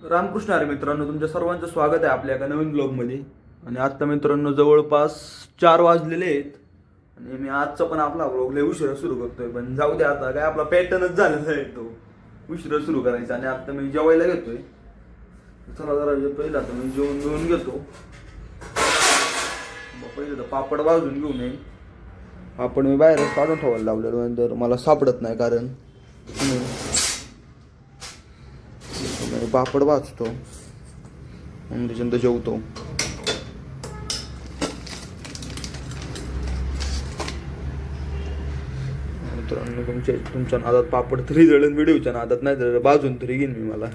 रामकृष्ण हरी मित्रांनो, तुमच्या सर्वांचं स्वागत आहे आपल्या एका नवीन ब्लॉगमध्ये. आणि आत्ता मित्रांनो जवळपास 4 वाजलेले आहेत आणि मी आजचा पण आपला ब्लॉग लय उशिरा सुरू करतोय. पण जाऊ दे, आता काय आपला पॅटर्नच झालेला आहे तो उशिरा सुरू करायचा. आणि आता मी जेवायला घेतोय. चला जरा पहिला आता मी जेवून घेतो. पहिले तर पापड भाजून घेऊ नये. पापड मी बाहेरच काढून ठेवायला लावलेलो, नंतर मला सापडत नाही कारण पापड भाजतो आणि त्याच्यानंतर जेवतो. मित्रांनो तुमच्या नादात पापड तरी जळून व्हिडिओच्या नादात नाही तर भाजून तरी घेईन मी. मला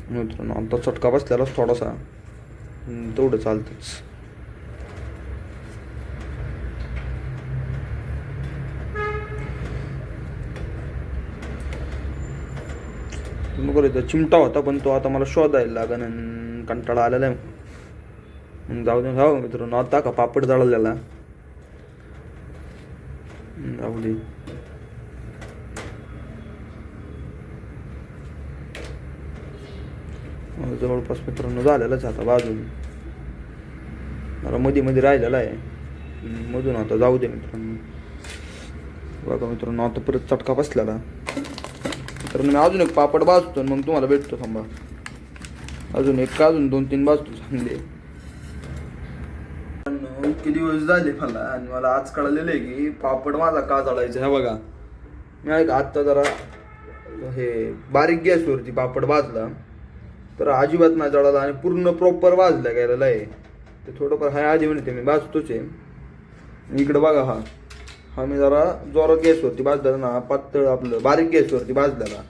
मित्रांनो आता चटका बसलेलाच थोडासा, तेवढं चालतंच. नको चिमटा होता पण तो आता मला शोधायला लागेल आणि कंटाळा आलेला आहे. जाऊ दे. हो मित्रांनो आता का पापड जळलेला जाऊ दे. जवळपास मित्रांनो झालेलाच आता बाजून, मला मध्ये राहिलेला आहे मधून. आता जाऊ दे मित्रांनो. बघा मित्रांनो आता परत चटका बसलेला. तर मी अजून एक पापड भाजतो मग तुम्हाला भेटतो. थांबा, अजून 2-3 भाजतो चांगले. इतके दिवस झाले मला आणि मला आज कळलेलं आहे की पापड माझा का जळायचा. हे बघा मी आत्ता जरा हे बारीक गॅसवरती पापड भाजला तर अजिबात नाही जळाला आणि पूर्ण प्रॉपर भाजला गेलेला आहे. ते थोडंफार हाय आधी म्हणते मी भाजतोच आहे. इकडं बघा, हा मी जरा जोरात गॅसवरती भाजलेला ना, पातळ आपलं बारीक गॅसवरती भाजलेला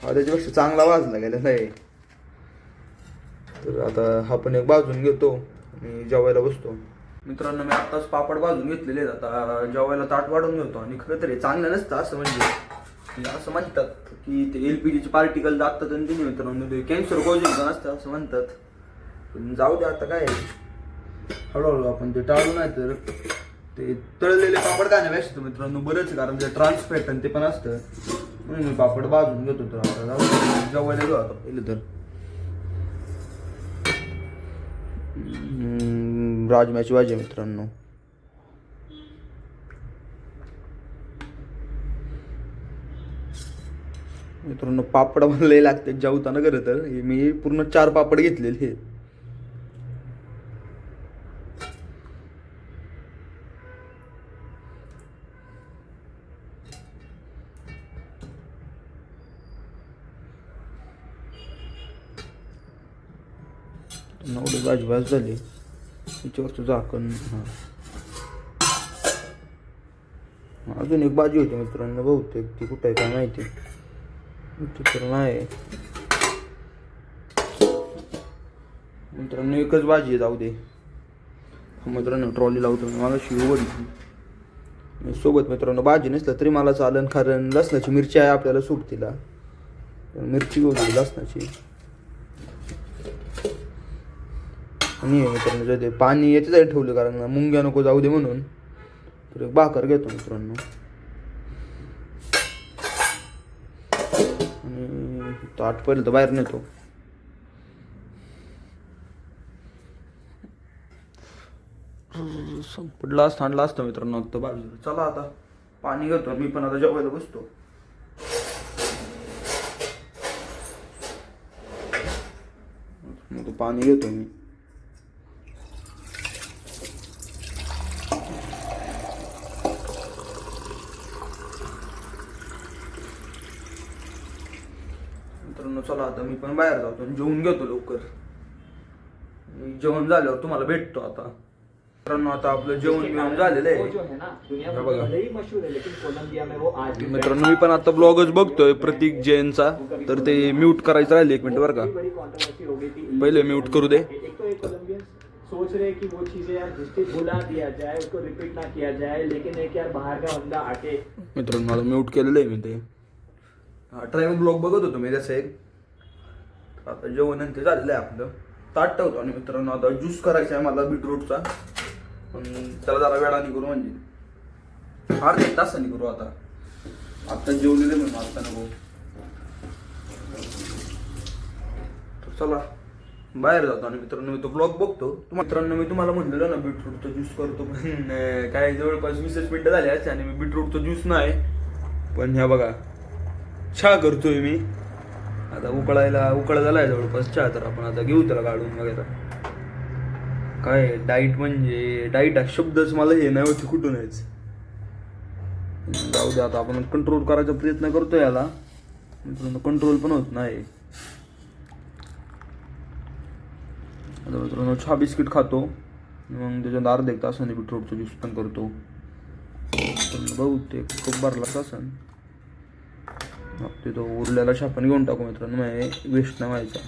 हा त्याच्यापेक्षा चांगला भाजला गेलेला आहे. तर आता हा पण एक भाजून घेतो आणि जेवायला बसतो. मित्रांनो मी आत्ताच पापड भाजून घेतलेले आहेत. आता जेवायला ताट वाढून घेतो. आणि खरं तर हे चांगलं नसतं असं, म्हणजे असं म्हणतात की ते LPGचे पार्टिकल जातात आणि ते मित्रांनो ते कॅन्सर कॉजिंग नसतं असं म्हणतात. पण जाऊ दे आता काय, हळूहळू आपण ते टाळू. नाही तर ते तळलेले पापड खाण्यापेक्षा मित्रांनो बरंच, कारण ते ट्रान्सफॅट आणि ते पण असतं म्हणून मी पापड भाजून घेतो. तर आता जाऊ जेवायला घेऊ. आता पहिलं तर राजम्याची भाजी मित्रांनो. मित्रांनो पापड मला लय लागते जेवताना. खरं तर मी पूर्ण 4 पापड घेतलेले. एवढी भाजी भाज झाली त्याच्यावरचं झाकण. अजून एक भाजी होती मित्रांनो, बहुतेक ती कुठं आहे काय माहिती. तर नाही मित्रांनो एकच भाजी आहे. जाऊ दे मित्रांनो, ट्रॉली लावतो मी. मला शिव वडी सोबत मित्रांनो भाजी नसलं तरी मला चालेल, कारण लसणाची मिरची आहे आपल्याला सोबतीला. मिरची घेऊ लसणाची. आणि मित्रांनो ते पाणी याच्यासाठी ठेवलं कारण मुंग्या नको जाऊ दे म्हणून. तर एक भाकर घेतो मित्रांनो आणि ताट पहिलं तर बाहेर नेतो. संपडला थांडला असतं मित्रांनो आता बाजूला. चला आता पाणी घेतो मी पण. आता जेवायला बसतो. पाणी घेतो मी. मित्रांनो चला आता मी पण बाहेर जातो आणि जेवून घेतो लवकर. जेवण झाल्यावर तुम्हाला भेटतो. आता मित्रांनो आता आपलं जेवण घेऊन झालेलं आहे. मित्रांनो मी पण आता ब्लॉगच बघतोय प्रतीक जैनचा. तर ते म्यूट करायचं राहिले 1 मिनिट बरं का. पहिले म्यूट करू दे. सोच रहे कि वो चीजें यार जिसको भुला दिया जाए, उसको रिपीट ना किया जाए, लेकिन एक यार बाहर का बंदा आके. मित्रांनो मला म्यूट केलेलं आहे मी. ते ट्रॅव्हल ब्लॉग बघत होतो मी त्याचा एक. आता जेवण ते झालेलं आहे आपलं. ताट ठेवतो आणि मित्रांनो आता ज्यूस करायचा आहे मला बीटरूटचा. पण त्याला जरा वेळाने करू, म्हणजे अर्धा एक तासाने करू. आता जेवलेले म्हणून आता नको. तर चला बाहेर जातो आणि मित्रांनो मी तो ब्लॉग बघतो. मित्रांनो मी तुम्हाला म्हणलेलं ना बीटरूटचा ज्यूस करतो, पण काय जवळपास 20 मिनिटं झाली असते आणि मी बीटरूटचा ज्यूस नाही. पण ह्या बघा चहा करतोय मी. आता उकळा झालाय जवळपास चहा. तर आपण आता घेऊ त्याला काढून वगैरे. काय डाईट म्हणजे डाईट हा शब्दच मला हे नाही होती कुठूनच. जाऊ दे, आता आपण कंट्रोल करायचा प्रयत्न करतोय याला. मित्रांनो कंट्रोल पण होत नाही. आता मित्रांनो चहा बिस्किट खातो, मग त्याच्यात अर्धा एक तासाने बीटरूटचा ज्यूस पण करतो. बहुतेक खूप भरला तासन तो उरलेला चहा पण घेऊन टाकू मित्रांनो, वेस्ट नाही व्हायचा.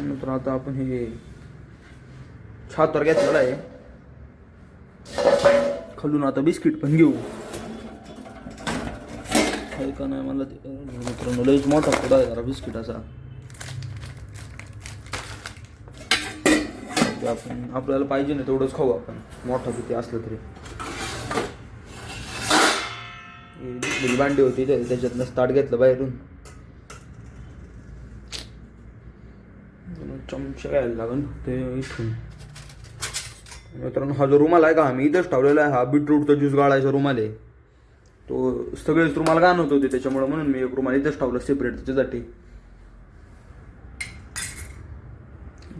नंतर आता आपण हे चहा तर घेतलेला आहे. खालून आता बिस्किट पण घेऊ. आहे का नाही मला ते मित्रांनो लईच मोठा पुडा आहे जरा बिस्किटाचा. आपण आपल्याला पाहिजे ना तेवढंच खाऊ आपण, मोठा किती असलं तरी. दुसरी भांडी होती त्याच्यातनं स्टार्ट घेतलं बाहेरून. चमचा घ्यायला लागेल ते इथून. मित्रांनो हा जो रुमाल आहे का मी इथंच ठेवलेला आहे. हा बीटरूटचा ज्यूस गाळायचा रुमाल आहे. तो सगळेच रुमाल घाणत होते त्याच्यामुळे, म्हणून मी एक रुमाल इथंच ठेवला सेपरेट त्याच्यासाठी.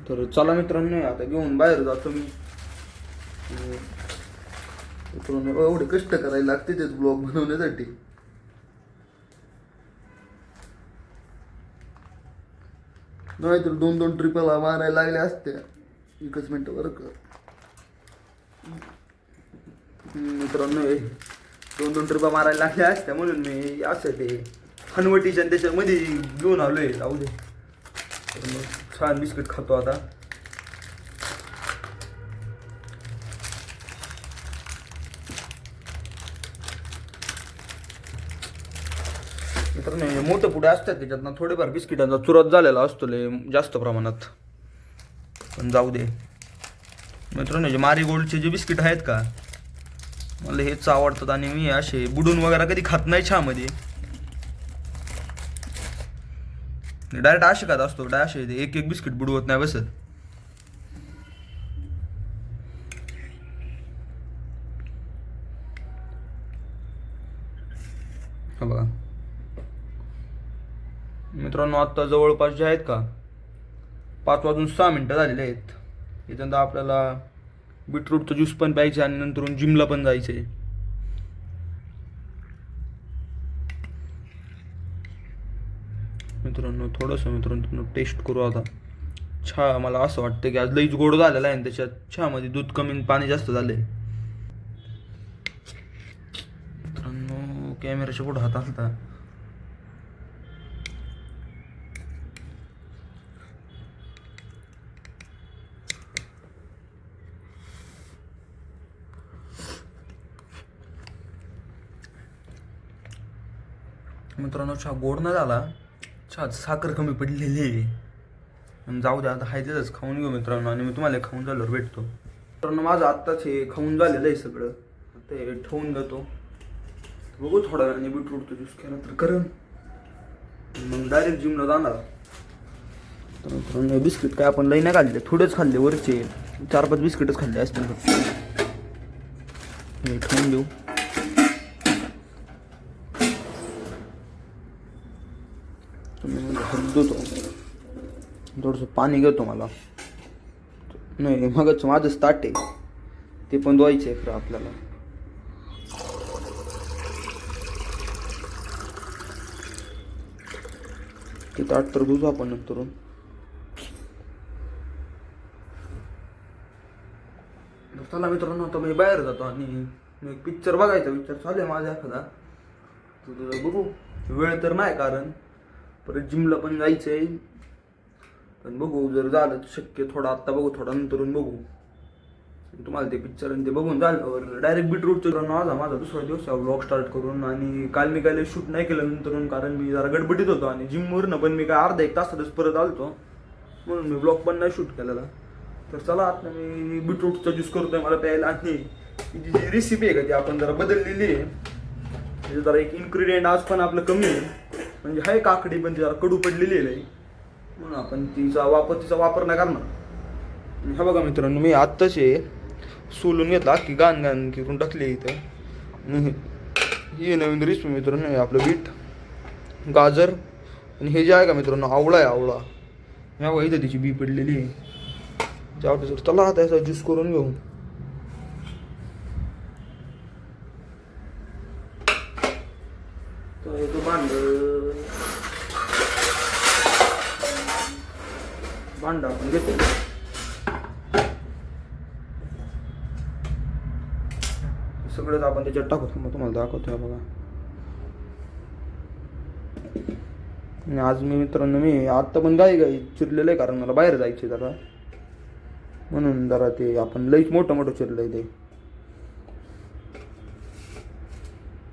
तर चला मित्रांनो आता घेऊन बाहेर जातो मी. मित्रांनो एवढे कष्ट करायला लागते तेच ब्लॉग बनवण्यासाठी. नाही तर 2-2 ट्रिपला मारायला लागल्या असत्या. एकच मिनिट बरं का मित्रांनो, 2-2 ट्रिपा मारायला लागल्या असत्या म्हणून मी असं ते हनवटीच्या त्याच्यामध्ये घेऊन आलोय. जाऊ दे. तर मग छान बिस्किट खातो आता. मित्रांनो हे मोठे पुढे असतात त्याच्यातनं थोडेफार बिस्किटांचा चुरत झालेला असतो लय जास्त प्रमाणात. पण जाऊ दे मित्रांनो, जे मारीगोल्डचे जे बिस्किट आहेत का मला हेच आवडतात. आणि मी असे बुडून वगैरे कधी खात नाही चहामध्ये. डायरेक्ट असे खात असतो. असे एक एक बिस्किट बुडवत नाही बसत. हा बघा मित्रांनो आता जवळपास जे आहेत का 5:06 झालेले आहेत. याच्यानंतर आपल्याला बीटरूटचा ज्यूस पण प्यायचं आणि नंतर जिमला पण जायचं आहे. मित्रांनो थोडंसं टेस्ट करू आता. चहा मला असं वाटतं की आज लईच गोड झालेला आहे. त्याच्यात चहामध्ये दूध कमी पाणी जास्त झालंय. मित्रांनो कॅमेऱ्याच्या पुढे हात असता. मित्रांनो चहा गोड नाही झाला. चहा साखर कमी पडलेली आहे. जाऊ द्या आता हायचंच खाऊन घेऊ मित्रांनो. आणि मी तुम्हाला खाऊन झाल्यावर भेटतो. मित्रांनो माझं आत्ताच हे खाऊन झालेलं आहे सगळं. आता हे ठेवून देतो. बघू थोडा वेळाने बीटरूटचा ज्यूस केला तर करेन, मग डायरेक्ट जिमला जाणार. तर मित्रांनो बिस्किट काय आपण लई नाही खाल्ले, थोडेच खाल्ले. वरचे 4-5 बिस्किटच खाल्ले असतील फक्त. हे ठेवून देऊ. थोडंसं पाणी घेतो मला. नाही मगच माझं स्टार्ट आहे ते पण धुवायचं आहे आपल्याला. ते ताट तर धुतो आपण नंतर. चला मित्रांनो आता मी बाहेर जातो आणि पिक्चर बघायचा विचार चालू आहे माझा एखादा. तर बघू, वेळ तर नाही कारण परत जिमला पण जायचं आहे. पण बघू, जर झालं तर शक्य थोडा आत्ता बघू, थोडा नंतरून बघू. तुम्हाला ते पिक्चर आणि ते बघून झालं डायरेक्ट बीटरूटचं माझा दुसरा दिवस व्लॉग स्टार्ट करून. आणि काल मी काय शूट नाही केलं नंतरून, कारण मी जरा गडबडीत होतो आणि जिमवरनं पण मी काय अर्धा एक तासातच परत आलतो, म्हणून मी ब्लॉग पण नाही शूट केलेला. तर चला आता मी बीटरूटचा ज्यूस करतोय मला प्यायला. आणि जी जी रेसिपी आहे का ती आपण जरा बदललेली आहे. म्हणजे जरा एक इन्ग्रेडियंट आज पण आपलं कमी आहे, म्हणजे आहे काकडी पण ती जरा कडू पडलेली आहे, म्हणून आपण तिचा वापर नाही करणार. हा बघा मित्रांनो, मी आत्ताच सोलून घेतला, अख्खी गाण करून टाकली इथं. आणि ही नवीन रेसिपी मित्रांनो आहे आपलं बीट, गाजर आणि हे जे आहे का मित्रांनो आवळा आहे. आवळा ह्या बघा इथं तिची बी पडलेली आहे. चला आता याचा ज्यूस करून घेऊ. तो भांडा आपण घेतो. सगळंच आपण त्याच्यात टाकतो, मग तुम्हाला दाखवतो. बघा, आणि आज मित्रांनो मी आत्ता पण गाई चिरलेलं आहे, कारण मला बाहेर जायचं जरा, म्हणून जरा ते आपण लईच मोठं चिरलंय ते.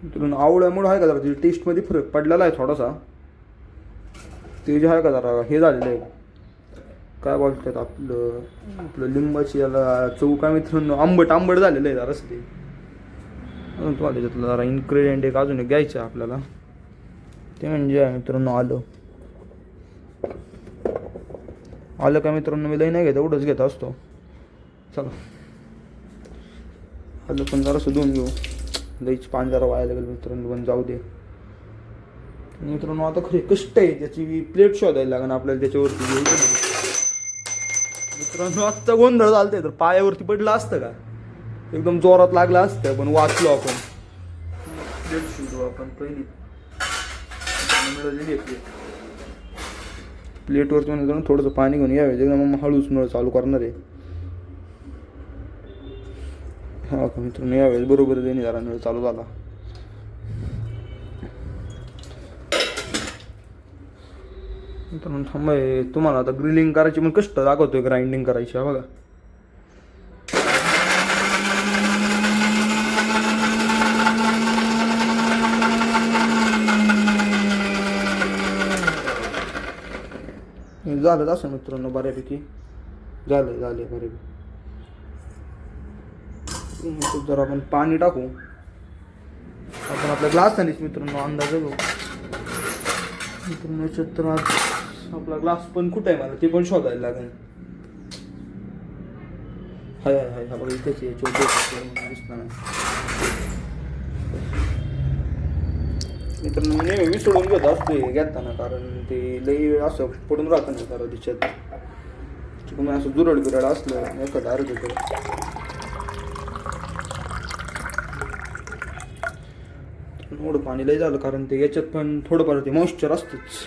मित्रांनो आवळ्यामुळे आहे का जरा ते टेस्टमध्ये फरक पडलेला आहे थोडासा. ते जे आहे का जरा हे झालेलं आहे, काय बोलतात आपलं लिंबाची याला चव काय मित्रांनो, आंबट झालेलं आहे जरासं ते. अजून तुम्हाला त्याच्यातलं जरा इन्ग्रेडियंट एक अजून एक घ्यायचं आहे आपल्याला, ते म्हणजे मित्रांनो आलं काय मित्रांनो मी लई नाही घेत, एवढंच घेत असतो. चला आलं पण जरासं धुवून घेऊ, लईच पाणी जरा वाया लागेल मित्रांनो, पण जाऊ दे. मित्रांनो आता खरे कष्ट आहे, त्याची प्लेट शोधायला लागेल आपल्याला त्याच्यावरती. मित्रांनो आजचा गोंधळ झालता, तर पायावरती पडलं असतं का, एकदम जोरात लागलं असतं, पण वाचलो आपण. प्लेट शोधू आपण पहिली मिळालेली आहे प्लेटवरती. म्हणजे थोडंसं पाणी घेऊन यावे, एकदम मग हळूच नळ चालू करणार आहे. हा का मित्रांनो, यावेळेस बरोबर देणे जरा नळ चालू झाला. मित्रांनो थांबाय, तुम्हाला आता ग्रिलिंग करायची पण कष्ट दाखवतोय, ग्राइंडिंग करायची. हा बघा, झालं असं मित्रांनो, बऱ्यापैकी झालंय बऱ्यापैकी. जर आपण पाणी टाकू, आपण आपल्या ग्लासानेच मित्रांनो अंदाज घेऊ. मित्रांनो याच्यात तर आज आपला ग्लास पण कुठं आहे मला ते पण शोधायला लागेल. हाय हा बघा इथेच दिसणार नाही. मित्रांनो मी नेहमी विसरून घेत असतो घेताना, कारण ते लई असं पडून राहतं ना जरा तिच्यात. तुम्ही असं जुरड असलं एका डायरेक्ट होतं. एवढं पाणी लई झालं, कारण ते याच्यात पण थोडंफार ते मॉइश्चर असतंच.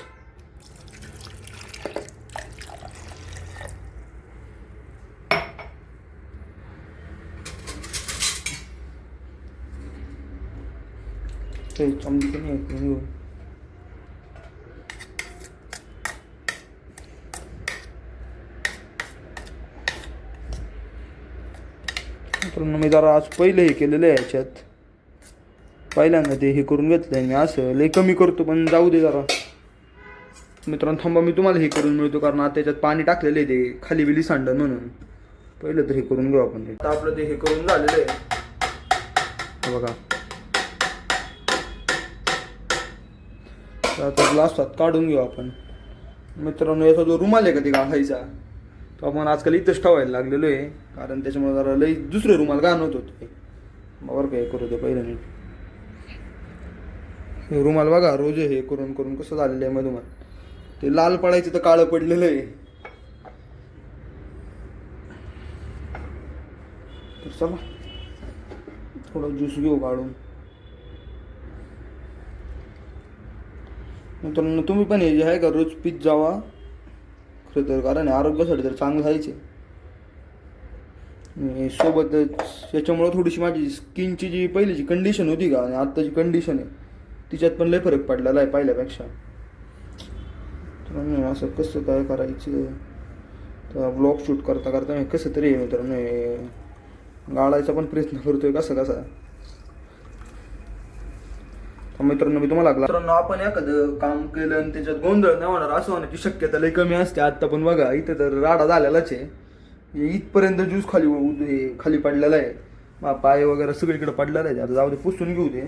ते चमचे नाही घेऊ. मित्रांनो मी जरा आज पहिले हे केलेलं आहे, याच्यात पहिल्यांदा ते हे करून घेतलंय मी. असं लई कमी करतो, पण जाऊ दे जरा. मित्रांनो थांबा, मी तुम्हाला हे करून मिळतो, कारण आता त्याच्यात पाणी टाकलेलं आहे ते खाली बिली सांडलं, म्हणून पहिलं तर हे करून घेऊ आपण. आता आपलं ते हे करून झालेलं आहे बघा. आता ग्लासात काढून घेऊ आपण. मित्रांनो याचा जो रुमाल आहे का ते घालायचा, तो आपण आजकाल इथंच ठेवायला लागलेलो आहे, कारण त्याच्यामुळे जरा लई दुसरे रुमाल घालत होते. बरं काय करू दे पहिलं नीट. हे रुमाल बघा रोज हे करून करून कसं झालेलं आहे मधुमाल. ते लाल पडायचं तर काळं पडलेलं आहे. तर चला थोडा ज्यूस घेऊ काढून. मित्रांनो तुम्ही पण हे जे आहे का रोज पीत जावा खरं तर, कारण आरोग्यासाठी तर चांगलं जायचे. सोबतच याच्यामुळे थोडीशी माझी स्किनची जी पहिलीची कंडिशन होती का आणि आत्ताची कंडिशन आहे तिच्यात पण लय फरक पडलेला आहे पहिल्यापेक्षा. मित्रांनो असं कसं काय करायचं तर ब्लॉग शूट करता करता मी कसं तरी मित्रांनो हे गाळायचा पण प्रयत्न करतोय कसा कसा. मित्रांनो मी तुम्हाला मित्रांनो आपण एखादं काम केलं आणि त्याच्यात गोंधळ नाही होणार असं होण्याची शक्यता लई कमी असते. आत्ता पण बघा इथं तर राडा झालेलाच आहे. इथपर्यंत ज्यूस खाली पडलेला आहे. पाय वगैरे सगळीकडे पडलेला आहे. आता जाऊ दे पुसून घेऊ दे.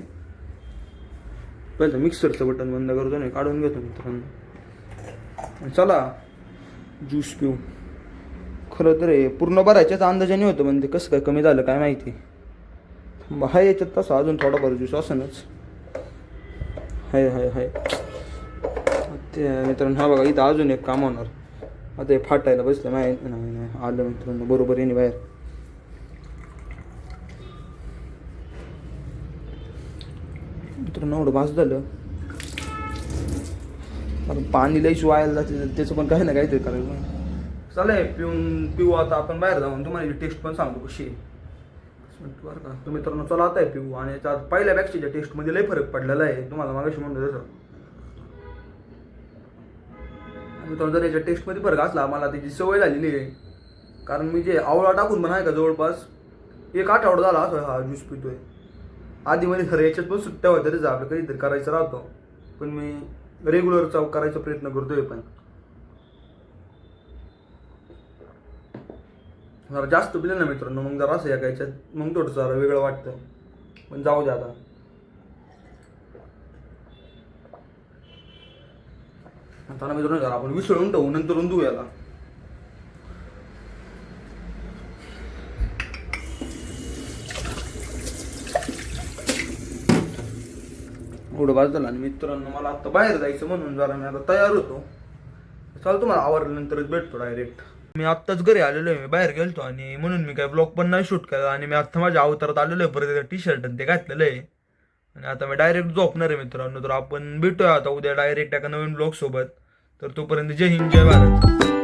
पहिलं मिक्सरचं बटन बंद करतो नाही काढून घेतो मित्रांनो. चला ज्यूस पिऊ. खरं तर पूर्ण भरायच्याच अंदाजाने होतं पण ते कसं काय कमी झालं काय माहिती. हाय याच्यात तसं अजून थोडाफार ज्यूस असणच. हाय हाय हाय ते मित्रांनो. हा बघा इथं अजून एक काम होणार. आता हे फाटायला बसलं माहिती नाही आलं मित्रांनो बरोबर येणे बाहेर. मित्रांनो एवढं भास झालं. पाणी लईच वायाला जाते त्याचं पण काही ना काहीतरी करायचं. चालेल पिऊ आता आपण बाहेर जाऊन तुम्हाला टेस्ट पण सांगतो कशी आहे बरं का. तर मित्रांनो चला आता आहे पिऊ. आणि याच्यात पहिल्या बॅगच्या टेस्टमध्ये लई फरक पडलेला आहे तुम्हाला मागाशी म्हणतो तसं. मित्रांनो जर याच्या टेस्टमध्ये फरक असला मला त्याची सवय झालेली आहे. कारण मी जे आवळा टाकून पण आहे का जवळपास 1 आठवडा झाला असं हा ज्यूस पितोय. आधी मध्ये खरं याच्यात पण सुट्ट्या होत्या त्याचा आपलं काहीतरी करायचं राहतो. पण मी रेग्युलरचा करायचा प्रयत्न करतोय. पण जरा जास्त पिलं ना मित्रांनो मग जरा असं याच्यात मग थोडंसं जरा वेगळं वाटतं. पण जाऊ दे आता. आता मित्रांनो जरा आपण विसळून ठेवू नंतर धुऊ याला. एवढं बाद झालं. आणि मित्रांनो मला आता बाहेर जायचं म्हणून जरा मी आता तयार होतो. चालतो मला आवरल्यानंतरच भेटतो डायरेक्ट. मी आत्ताच घरी आलेलो आहे. मी बाहेर गेलतो आणि म्हणून मी काय ब्लॉग पण नाही शूट केला. आणि मी आत्ता माझ्या अवतारात आलेलो आहे. परत टी-शर्ट आणि ते घातलेलं आहे. आणि आता मी डायरेक्ट झोपणार आहे मित्रांनो. तर आपण भेटूया आता उद्या डायरेक्ट एका नवीन ब्लॉग सोबत. तर तोपर्यंत जय हिंद जय भारत.